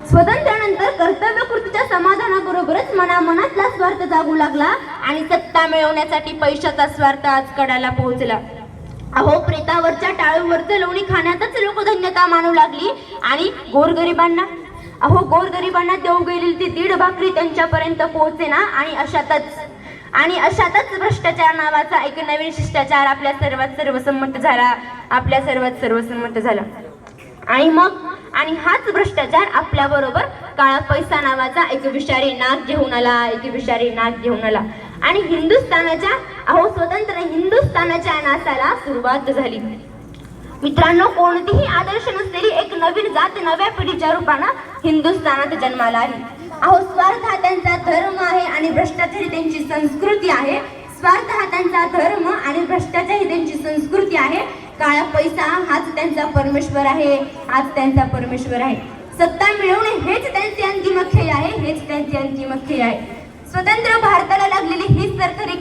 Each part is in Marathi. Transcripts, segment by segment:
स्वातंत्र्यानंतर कर्तव्यकृतीच्या समाधानाबरोबरच मनामनातला स्वार्थ जागू लागला आणि सत्ता मिळवण्यासाठी पैशाचा स्वार्थ आज कडाला पोहोचला. अहो, प्रेतावरच्या टाळूवरचं लोणी खाण्यातच लोक धन्यता मानू लागली आणि गोरगरिबांना देऊ गेलेली ती दीड भाकरी त्यांच्यापर्यंत पोहोचेना. आणि अशातच भ्रष्टाचार नावाचा एक नवीन शिष्टाचार आपल्या सर्वात सर्वसंमत झाला. आणि हाच भ्रष्टाचार आपल्या बरोबर काळा पैसा नावाचा एक विषारी नाग घेऊन आला आणि स्वतंत्र हिंदुस्थानाच्या नासाला सुरुवात झाली. मित्रांनो, कोणतीही आदर्श नसलेली एक नवीन जात नव्या पिढीच्या रूपानं हिंदुस्थानात जन्माला आली. स्वार्थ हा त्यांचा धर्म आहे आणि भ्रष्टाचार ही त्यांची संस्कृती आहे. स्वार्थ हा त्यांचा धर्म आणि भ्रष्टाचार ही त्यांची संस्कृती आहे. काळा पैसा हाच त्यांचा परमेश्वर आहे. सत्ता मिळवणे हेच त्यांचे अंतिम ध्येय आहे. स्वतंत्र भारताला लागलेली हीच तर खरी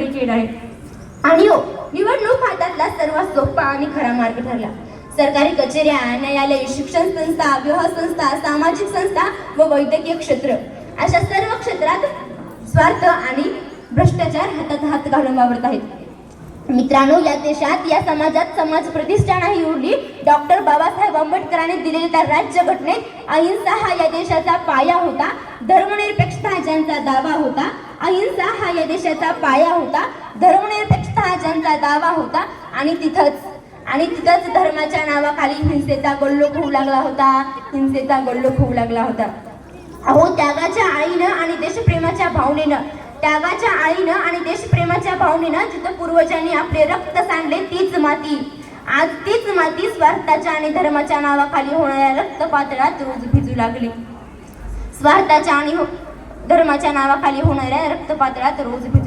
कीड आहे. आणि निवडणूक हा त्यातला सर्वात सोपा आणि खरा मार्ग ठरला. सरकारी कचेऱ्या, न्यायालय, शिक्षण संस्था, विवाह संस्था, सामाजिक संस्था व वैद्यकीय क्षेत्र अशा सर्व क्षेत्रात स्वार्थ आणि भ्रष्टाचार हातात हात घालून वावरत आहेत. मित्रांनो, या देशात, या समाजात समाज प्रतिष्ठा नाही उरली. डॉक्टर बाबासाहेब आंबेडकरांनी दिलेल्या त्या राज्यघटनेत अहिंसा हा या देशाचा पाया होता. धर्मनिरपेक्षता हा ज्यांचा दावा होता, अहिंसा हा या देशाचा पाया होता. धर्मनिरपेक्षता हा ज्यांचा दावा होता आणि तिथंच धर्माच्या नावाखाली हिंसेचा गल्लोळ होऊ लागला होता. त्यागाच्या आईनं आणि देशप्रेमाच्या भावनेनं जिथं पूर्वजांनी आपले रक्त सांडले, तीच माती स्वार्थाच्या आणि धर्माच्या नावाखाली होणाऱ्या रक्तपातळात रोज भिजू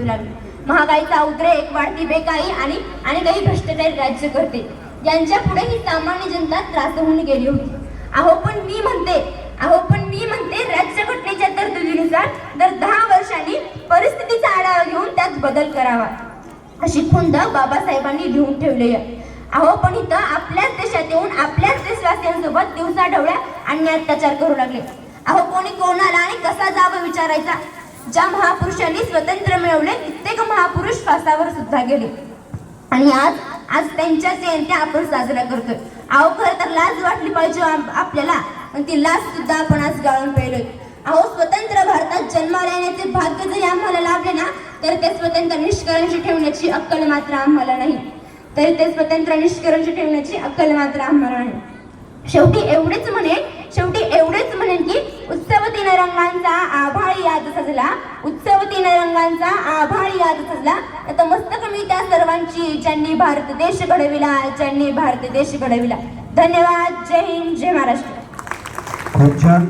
लागली. महागाईचा उद्रेक, वाढती बेकारी आणि काही भ्रष्टाचारी राज्य करते यांच्या पुढे ही सामान्य जनता त्रासहून गेली होती. पण मी म्हणते राज्यघटनेच्या तरतुदीनुसार दर 10 वर्षांनी परिस्थितीचा आढावा घेऊन त्यात बदल करावा अशी खुंद बाबासाहेबांनी लिहून ठेवली आहे. पण इथं आपल्याच देशात येऊन आपल्याच देशवासियांसोबत दिवसाढवळ्या आणि अत्याचार करू लागले. कोणी कोणाला आणि कसा जावं विचारायचा. ज्या महापुरुषांनी स्वतंत्र मिळवले कित्येक महापुरुष फासावर सुद्धा गेले आणि आज त्यांच्या जयंत्या आपण साजरा करतोय. खरं तर लाज वाटली पाहिजे आपल्याला, पण ती लाज सुद्धा आपण आज गाळून पेलोय. स्वतंत्र भारतात जन्माला येण्याचे भाग्य जरी आम्हाला लाभले ना, तर ते स्वतंत्र निष्कर्ष ठेवण्याची अक्कल मात्र आम्हाला नाही. शेवटी एवढेच म्हणेन की उत्सवतीनं रंगांचा आभाळ याद सजला. आता मस्तक मी त्या सर्वांची ज्यांनी भारत देश घडविला. धन्यवाद. जय हिंद, जय महाराष्ट्र. खूप छान.